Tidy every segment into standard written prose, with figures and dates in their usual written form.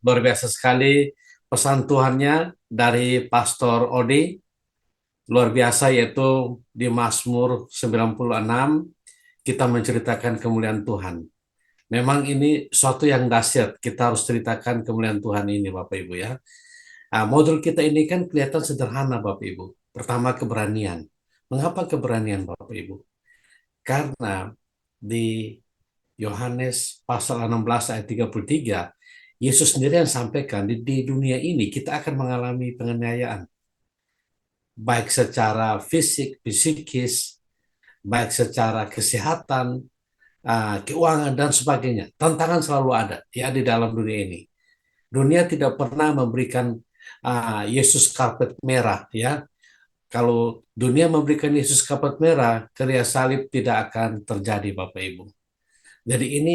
luar biasa sekali pesan Tuhannya dari Pastor Odi, luar biasa yaitu di Mazmur 96 kita menceritakan kemuliaan Tuhan. Memang ini suatu yang dahsyat, kita harus ceritakan kemuliaan Tuhan ini Bapak Ibu ya. Nah, modul kita ini kan kelihatan sederhana Bapak Ibu. Pertama keberanian. Mengapa keberanian Bapak Ibu? Karena di Yohanes pasal 16 ayat 33, Yesus sendiri yang sampaikan di dunia ini kita akan mengalami penganiayaan. Baik secara fisik, psikis, baik secara kesehatan, keuangan, dan sebagainya. Tantangan selalu ada ya di dalam dunia ini. Dunia tidak pernah memberikan Yesus karpet merah ya. Kalau dunia memberikan Yesus karpet merah, karya salib tidak akan terjadi Bapak Ibu. Jadi ini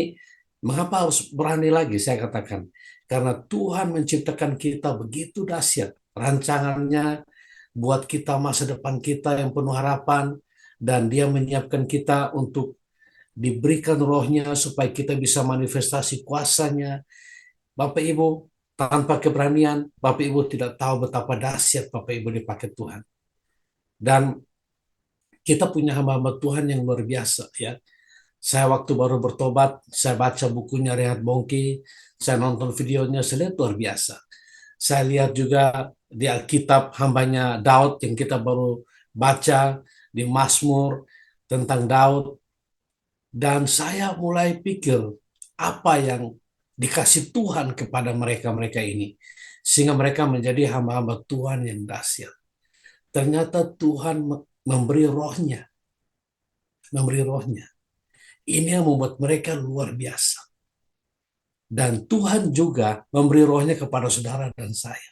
mengapa harus berani lagi saya katakan. Karena Tuhan menciptakan kita begitu dahsyat. Rancangannya buat kita masa depan kita yang penuh harapan. Dan dia menyiapkan kita untuk diberikan rohnya supaya kita bisa manifestasi kuasanya. Bapak Ibu, tanpa keberanian, Bapak Ibu tidak tahu betapa dahsyat Bapak Ibu dipakai Tuhan. Dan kita punya hamba-hamba Tuhan yang luar biasa ya. Saya waktu baru bertobat, saya baca bukunya Reinhard Bonnke, saya nonton videonya, saya lihat luar biasa. Saya lihat juga di Alkitab hambanya Daud yang kita baru baca di Mazmur tentang Daud. Dan saya mulai pikir apa yang dikasih Tuhan kepada mereka-mereka ini. Sehingga mereka menjadi hamba-hamba Tuhan yang dahsyat. Ternyata Tuhan memberi rohnya. Memberi rohnya. Ini yang membuat mereka luar biasa. Dan Tuhan juga memberi rohnya kepada saudara dan saya.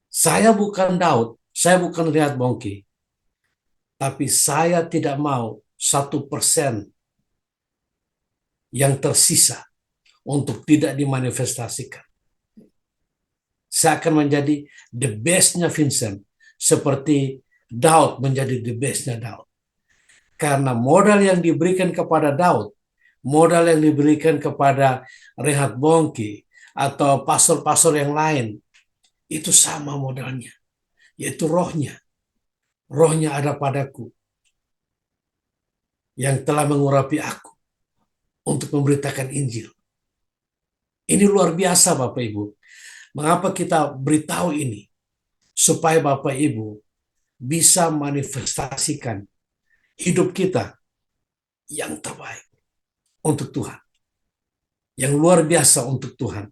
Saya bukan Daud, saya bukan Reinhard Bonnke. Tapi saya tidak mau 1% yang tersisa untuk tidak dimanifestasikan. Saya akan menjadi the best-nya Vincent. Seperti Daud menjadi the best-nya Daud. Karena modal yang diberikan kepada Daud, modal yang diberikan kepada Reinhard Bonnke, atau pastor-pastor yang lain, itu sama modalnya, yaitu rohnya. Rohnya ada padaku, yang telah mengurapi aku untuk memberitakan Injil. Ini luar biasa Bapak Ibu. Mengapa kita beritahu ini? Supaya Bapak Ibu bisa manifestasikan hidup kita yang terbaik untuk Tuhan. Yang luar biasa untuk Tuhan.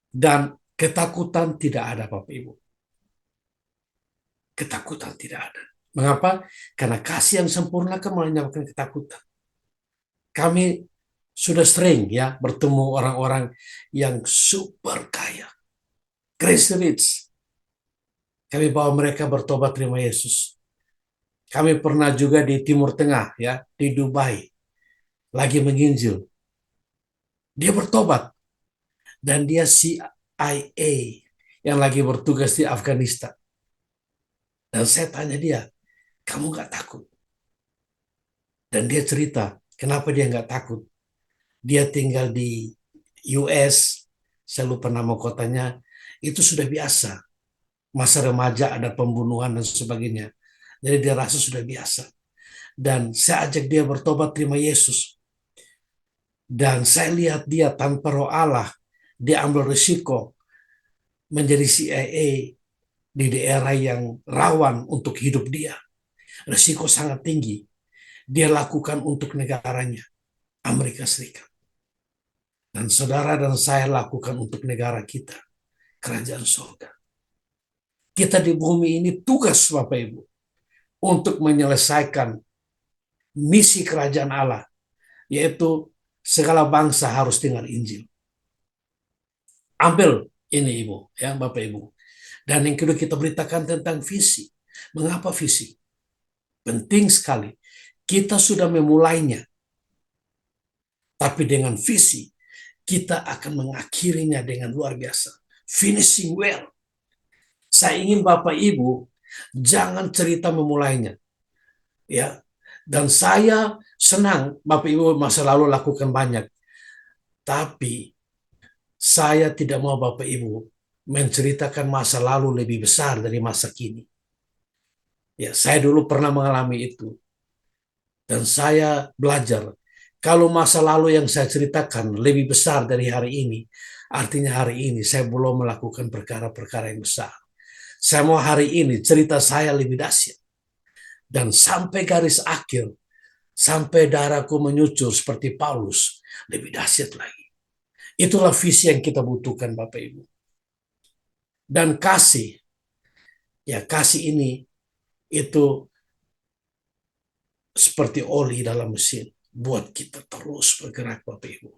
Dan ketakutan tidak ada Bapak Ibu. Ketakutan tidak ada. Mengapa? Karena kasih yang sempurna akan melenyapkan ketakutan. Kami sudah sering ya bertemu orang-orang yang super kaya. Crazy rich. Kami bawa mereka bertobat terima Yesus. Kami pernah juga di Timur Tengah ya, di Dubai. Lagi menginjil. Dia bertobat. Dan dia CIA yang lagi bertugas di Afghanistan. Dan saya tanya dia, kamu nggak takut? Dan dia cerita, kenapa dia nggak takut? Dia tinggal di US, saya lupa nama kotanya, itu sudah biasa. Masa remaja ada pembunuhan dan sebagainya. Jadi dia rasa sudah biasa. Dan saya ajak dia bertobat terima Yesus. Dan saya lihat dia tanpa roh Allah, dia ambil risiko menjadi CIA di daerah yang rawan untuk hidup dia. Risiko sangat tinggi. Dia lakukan untuk negaranya, Amerika Serikat. Dan saudara dan saya lakukan untuk negara kita, kerajaan surga. Kita di bumi ini tugas Bapak Ibu untuk menyelesaikan misi kerajaan Allah, yaitu segala bangsa harus dengar Injil. Ambil ini Ibu, ya Bapak Ibu. Dan yang kedua kita beritakan tentang visi. Mengapa visi? Penting sekali. Kita sudah memulainya. Tapi dengan visi, kita akan mengakhirinya dengan luar biasa. Finishing well. Saya ingin Bapak Ibu jangan cerita memulainya. Ya. Dan saya senang Bapak Ibu masa lalu lakukan banyak. Tapi Saya tidak mau Bapak Ibu menceritakan masa lalu lebih besar dari masa kini. Ya, saya dulu pernah mengalami itu. Dan saya belajar, kalau masa lalu yang saya ceritakan lebih besar dari hari ini, artinya hari ini saya belum melakukan perkara-perkara yang besar. Saya mau hari ini cerita saya lebih dahsyat. Dan sampai garis akhir, sampai darahku menyucur seperti Paulus, lebih dahsyat lagi. Itulah visi yang kita butuhkan Bapak Ibu. Dan kasih, ya kasih ini itu seperti oli dalam mesin. Buat kita terus bergerak Bapak Ibu.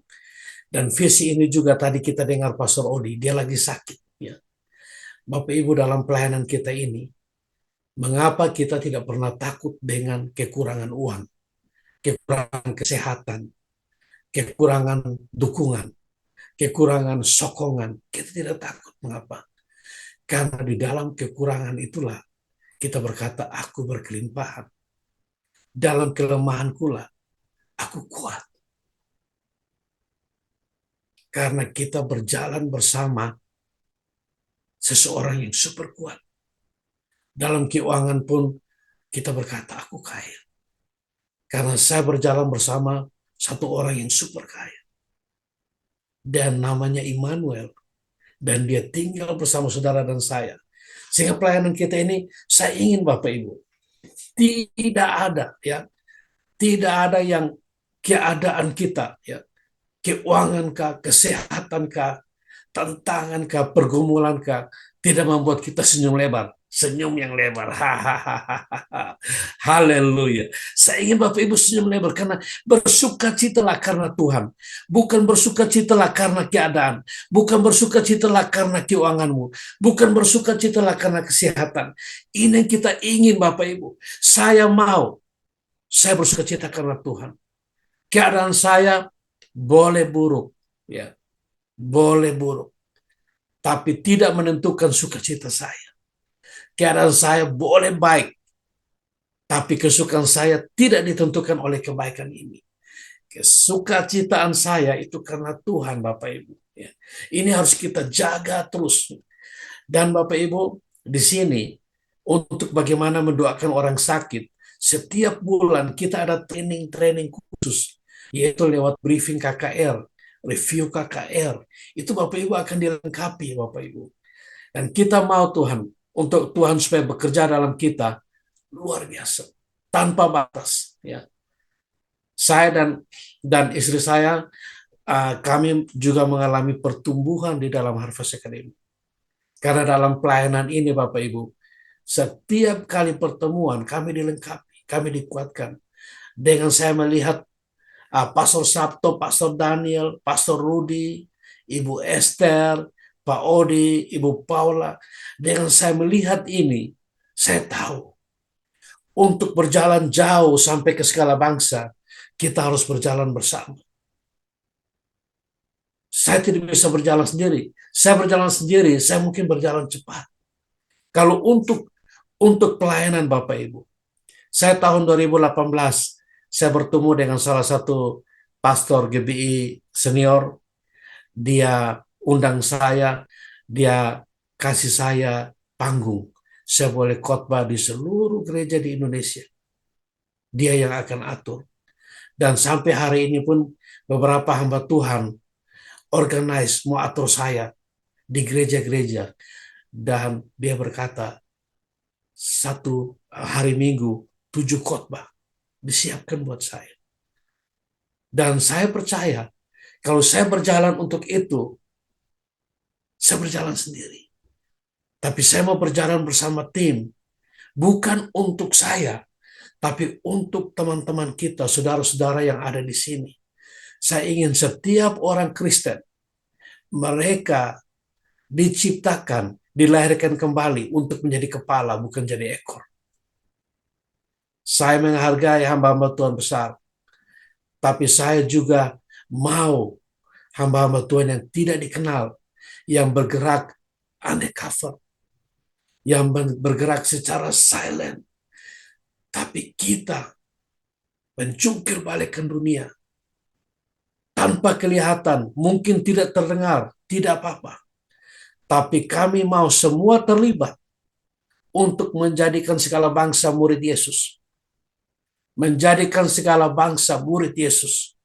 Dan visi ini juga tadi kita dengar Pastor Odi, dia lagi sakit. Ya. Bapak Ibu dalam pelayanan kita ini, mengapa kita tidak pernah takut dengan kekurangan uang, kekurangan kesehatan, kekurangan dukungan, kekurangan sokongan. Kita tidak takut. Mengapa? Karena di dalam kekurangan itulah kita berkata, aku berkelimpahan. Dalam kelemahanku lah, aku kuat. Karena kita berjalan bersama seseorang yang super kuat. Dalam keuangan pun kita berkata, aku kaya. Karena saya berjalan bersama satu orang yang super kaya. Dan namanya Immanuel. Dan dia tinggal bersama saudara dan saya. Sehingga pelayanan kita ini, saya ingin Bapak Ibu, tidak ada ya, tidak ada yang keadaan kita ya, keuangan kah, kesehatan kah, tantangan kah, pergumulan kah, tidak membuat kita senyum lebar. Senyum yang lebar. Hahaha. Haleluya. Saya ingin Bapak Ibu senyum lebar karena bersukacitalah karena Tuhan. Bukan bersukacitalah karena keadaan. Bukan bersukacitalah karena keuanganmu. Bukan bersukacitalah karena kesehatan. Ini yang kita ingin Bapak Ibu. Saya bersukacita karena Tuhan. Keadaan saya boleh buruk. Ya, boleh buruk. Tapi tidak menentukan sukacita saya. Keadaan saya boleh baik, tapi kesukaan saya tidak ditentukan oleh kebaikan ini. Kesukacitaan saya itu karena Tuhan, Bapak Ibu. Ya. Ini harus kita jaga terus. Dan Bapak Ibu, di sini untuk bagaimana mendoakan orang sakit, setiap bulan kita ada training-training khusus, yaitu lewat briefing KKR, review KKR. Itu Bapak Ibu akan dilengkapi, Bapak Ibu. Dan kita mau Tuhan, untuk Tuhan supaya bekerja dalam kita luar biasa, tanpa batas. Ya, saya dan istri saya, kami juga mengalami pertumbuhan di dalam Harvest Academy. Karena dalam pelayanan ini, Bapak Ibu, setiap kali pertemuan kami dilengkapi, kami dikuatkan. Dengan saya melihat Pastor Sabto, Pastor Daniel, Pastor Rudy, Ibu Esther, Pak Odi, Ibu Paula. Dengan saya melihat ini, saya tahu untuk berjalan jauh sampai ke segala bangsa, kita harus berjalan bersama. Saya tidak bisa berjalan sendiri. Saya berjalan sendiri, saya mungkin berjalan cepat. Kalau untuk pelayanan Bapak Ibu, saya tahun 2018, saya bertemu dengan salah satu pastor GBI senior. Dia undang saya, dia kasih saya panggung. Saya boleh khotbah di seluruh gereja di Indonesia. Dia yang akan atur. Dan sampai hari ini pun beberapa hamba Tuhan organize mau atur saya di gereja-gereja. Dan dia berkata, satu hari Minggu, 7 khotbah disiapkan buat saya. Dan saya percaya, kalau saya berjalan untuk itu, saya berjalan sendiri. Tapi saya mau berjalan bersama tim. Bukan untuk saya, tapi untuk teman-teman kita, saudara-saudara yang ada di sini. Saya ingin setiap orang Kristen, mereka diciptakan, dilahirkan kembali untuk menjadi kepala, bukan jadi ekor. Saya menghargai hamba-hamba Tuhan besar, tapi saya juga mau hamba-hamba Tuhan yang tidak dikenal, yang bergerak undercover, yang bergerak secara silent. Tapi kita mencungkir balikkan dunia tanpa tanpa kelihatan, mungkin tidak terdengar, tidak apa-apa. Tapi kami mau semua terlibat untuk menjadikan segala bangsa murid Yesus. Menjadikan segala bangsa murid Yesus.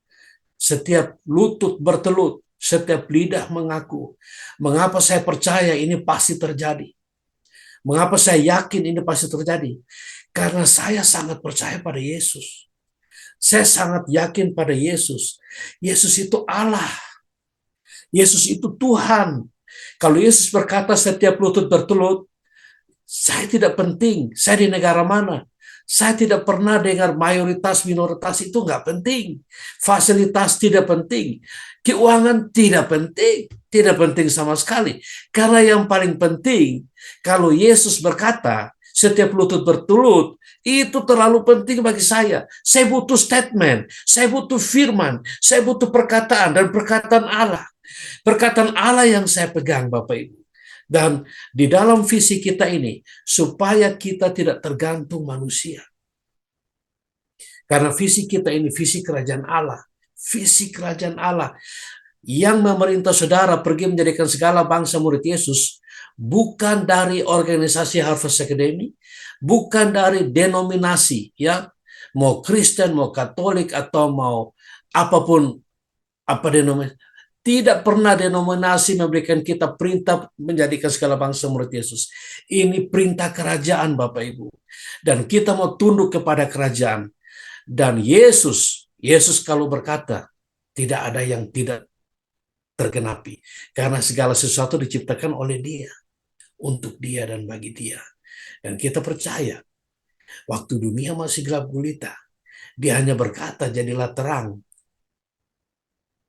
Setiap lutut bertelut, setiap lidah mengaku. Mengapa saya percaya ini pasti terjadi? Mengapa saya yakin ini pasti terjadi? Karena saya sangat percaya pada Yesus. Saya sangat yakin pada Yesus. Yesus itu Allah. Yesus itu Tuhan. Kalau Yesus berkata setiap lutut bertelut, saya tidak penting, saya di negara mana. Saya tidak pernah dengar mayoritas, minoritas, itu nggak penting. Fasilitas tidak penting. Keuangan tidak penting. Tidak penting sama sekali. Karena yang paling penting, kalau Yesus berkata, setiap lutut bertelut, itu terlalu penting bagi saya. Saya butuh statement, saya butuh firman, saya butuh perkataan dan perkataan Allah. Perkataan Allah yang saya pegang, Bapak Ibu. Dan di dalam visi kita ini, supaya kita tidak tergantung manusia. Karena visi kita ini visi kerajaan Allah. Visi kerajaan Allah yang memerintah saudara pergi menjadikan segala bangsa murid Yesus, bukan dari organisasi Harvest Academy, bukan dari denominasi, ya, mau Kristen, mau Katolik, atau mau apapun, apa denominasi. Tidak pernah denominasi memberikan kita perintah menjadikan segala bangsa murid Yesus. Ini perintah kerajaan, Bapak Ibu. Dan kita mau tunduk kepada kerajaan. Dan Yesus kalau berkata, tidak ada yang tidak tergenapi. Karena segala sesuatu diciptakan oleh Dia. Untuk Dia dan bagi Dia. Dan kita percaya, waktu dunia masih gelap gulita, Dia hanya berkata, jadilah terang.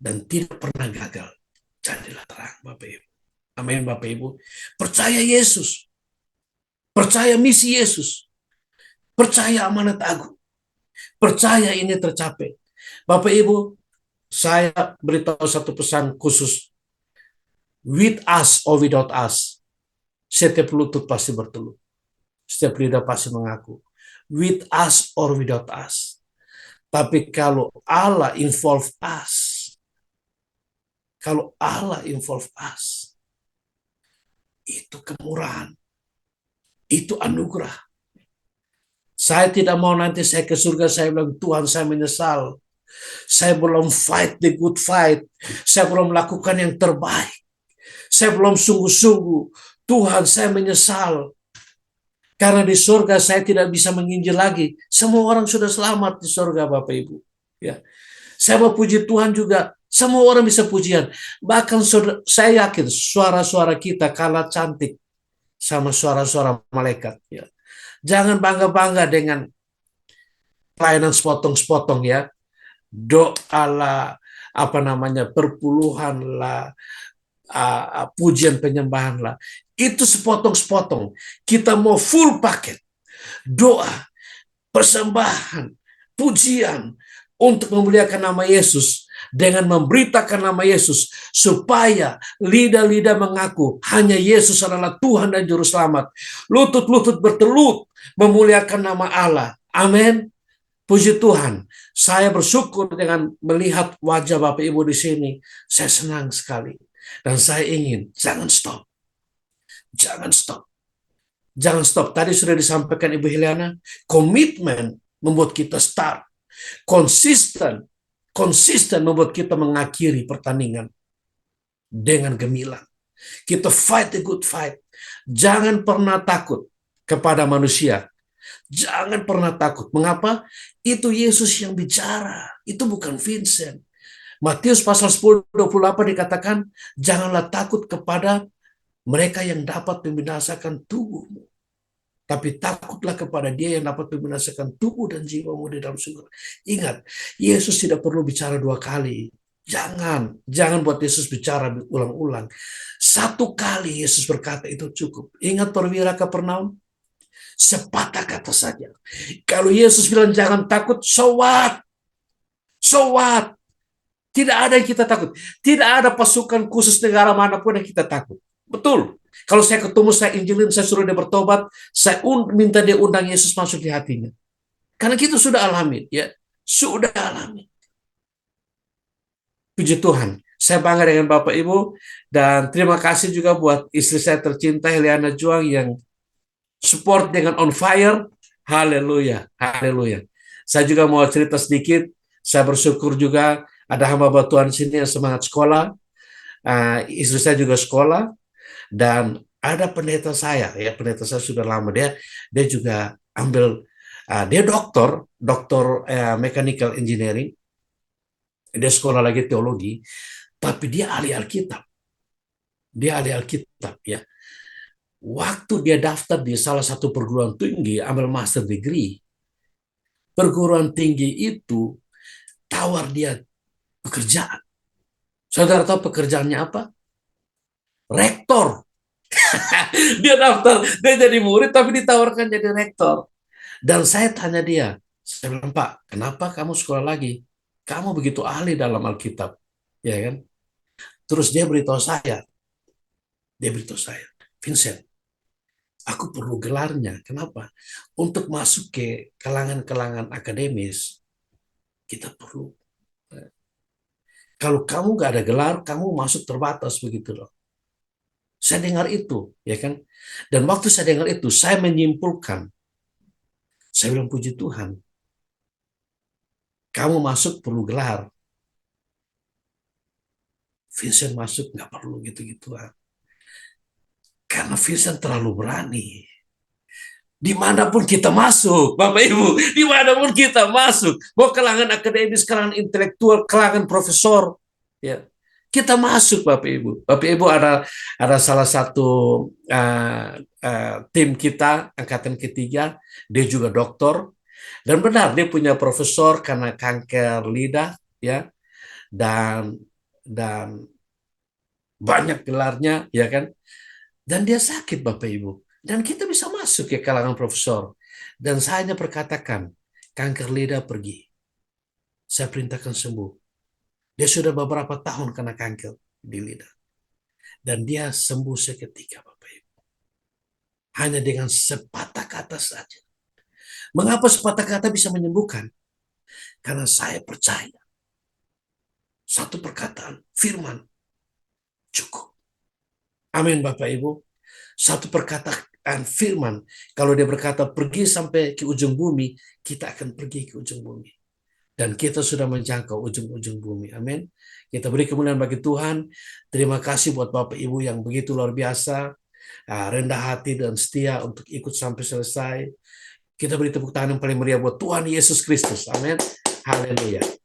Dan tidak pernah gagal. Jadilah terang, Bapak Ibu. Amin, Bapak Ibu. Percaya Yesus. Percaya misi Yesus. Percaya amanat agung. Percaya ini tercapai. Bapak Ibu, saya beritahu satu pesan khusus. With us or without us. Setiap lutut pasti bertelut. Setiap lidah pasti mengaku. With us or without us. Tapi kalau Allah involve us, kalau Allah involve us, itu kemurahan. Itu anugerah. Saya tidak mau nanti saya ke surga, saya bilang, Tuhan saya menyesal. Saya belum fight the good fight. Saya belum melakukan yang terbaik. Saya belum sungguh-sungguh. Tuhan saya menyesal. Karena di surga saya tidak bisa menginjil lagi. Semua orang sudah selamat di surga, Bapak Ibu. Ya. Saya mau puji Tuhan juga. Semua orang bisa pujian. Bahkan saya yakin suara-suara kita kalah cantik sama suara-suara malaikat. Ya. Jangan bangga-bangga dengan pelayanan sepotong-sepotong, ya. Doa lah, perpuluhan lah, pujian penyembahan lah. Itu sepotong-sepotong. Kita mau full paket. Doa, persembahan, pujian untuk memuliakan nama Yesus dengan memberitakan nama Yesus supaya lidah-lidah mengaku hanya Yesus adalah Tuhan dan Juru Selamat. Lutut-lutut bertelut memuliakan nama Allah. Amin. Puji Tuhan. Saya bersyukur dengan melihat wajah Bapak Ibu di sini. Saya senang sekali. Dan saya ingin, jangan stop. Jangan stop. Jangan stop. Tadi sudah disampaikan Ibu Heliana, komitmen membuat kita start. Konsisten membuat kita mengakhiri pertandingan dengan gemilang. Kita fight the good fight. Jangan pernah takut kepada manusia. Jangan pernah takut. Mengapa? Itu Yesus yang bicara. Itu bukan Vincent. Matius pasal 10:28 dikatakan, janganlah takut kepada mereka yang dapat membinasakan tubuhmu. Tapi takutlah kepada Dia yang dapat membinasakan tubuh dan jiwamu di dalam surga. Ingat, Yesus tidak perlu bicara 2 kali. Jangan buat Yesus bicara ulang-ulang. 1 kali Yesus berkata itu cukup. Ingat perwira Kapernaum? Sepatah kata saja. Kalau Yesus bilang jangan takut, so what? So what? Tidak ada yang kita takut. Tidak ada pasukan khusus negara manapun yang kita takut. Betul. Kalau saya ketemu, saya injilin, saya suruh dia bertobat, saya minta dia undang Yesus masuk di hatinya. Karena kita sudah alami, ya. Sudah alami. Puji Tuhan. Saya bangga dengan Bapak Ibu dan terima kasih juga buat istri saya tercinta Heliana Juang yang support dengan on fire. Haleluya, haleluya. Saya juga mau cerita sedikit. Saya bersyukur juga ada hamba Tuhan di sini yang semangat sekolah. Istri saya juga sekolah dan ada pendeta saya ya, pendeta saya sudah lama, dia juga ambil, dia doktor mechanical engineering. Dia sekolah lagi teologi, tapi dia ahli Alkitab. Dia ahli Alkitab ya. Waktu dia daftar di salah satu perguruan tinggi, ambil master degree, perguruan tinggi itu tawar dia pekerjaan. Saudara tahu pekerjaannya apa? Rektor. Dia daftar, dia jadi murid tapi ditawarkan jadi rektor. Dan saya tanya dia, saya bilang, Pak, kenapa kamu sekolah lagi? Kamu begitu ahli dalam Alkitab, ya kan? Terus dia beritahu saya, Vincent, aku perlu gelarnya. Kenapa? Untuk masuk ke kalangan-kalangan akademis, kita perlu. Kalau kamu gak ada gelar, kamu masuk terbatas begitu loh. Saya dengar itu, ya kan? Dan waktu saya dengar itu, saya menyimpulkan, saya bilang puji Tuhan, kamu masuk perlu gelar. Vincent masuk nggak perlu gitu-gitu. Karena Vincent terlalu berani. Dimanapun kita masuk, Bapak Ibu, dimanapun kita masuk, mau kalangan akademis, kalangan intelektual, kalangan profesor, ya kita masuk, Bapak Ibu. Bapak Ibu ada salah satu tim kita angkatan ketiga, dia juga doktor dan benar dia punya profesor karena kanker lidah, ya dan dan banyak gelarnya, ya kan? Dan dia sakit, Bapak Ibu. Dan kita bisa masuk ke kalangan profesor. Dan saya hanya perkatakan, kanker lidah pergi. Saya perintahkan sembuh. Dia sudah beberapa tahun kena kanker di lidah. Dan dia sembuh seketika, Bapak Ibu. Hanya dengan sepatah kata saja. Mengapa sepatah kata bisa menyembuhkan? Karena saya percaya. Satu perkataan, firman, cukup. Amin, Bapak Ibu. Satu perkataan firman, kalau dia berkata pergi sampai ke ujung bumi, kita akan pergi ke ujung bumi. Dan kita sudah menjangkau ujung-ujung bumi. Amin. Kita beri kemuliaan bagi Tuhan. Terima kasih buat Bapak Ibu yang begitu luar biasa, rendah hati dan setia untuk ikut sampai selesai. Kita beri tepuk tangan yang paling meriah buat Tuhan Yesus Kristus. Amin. Haleluya.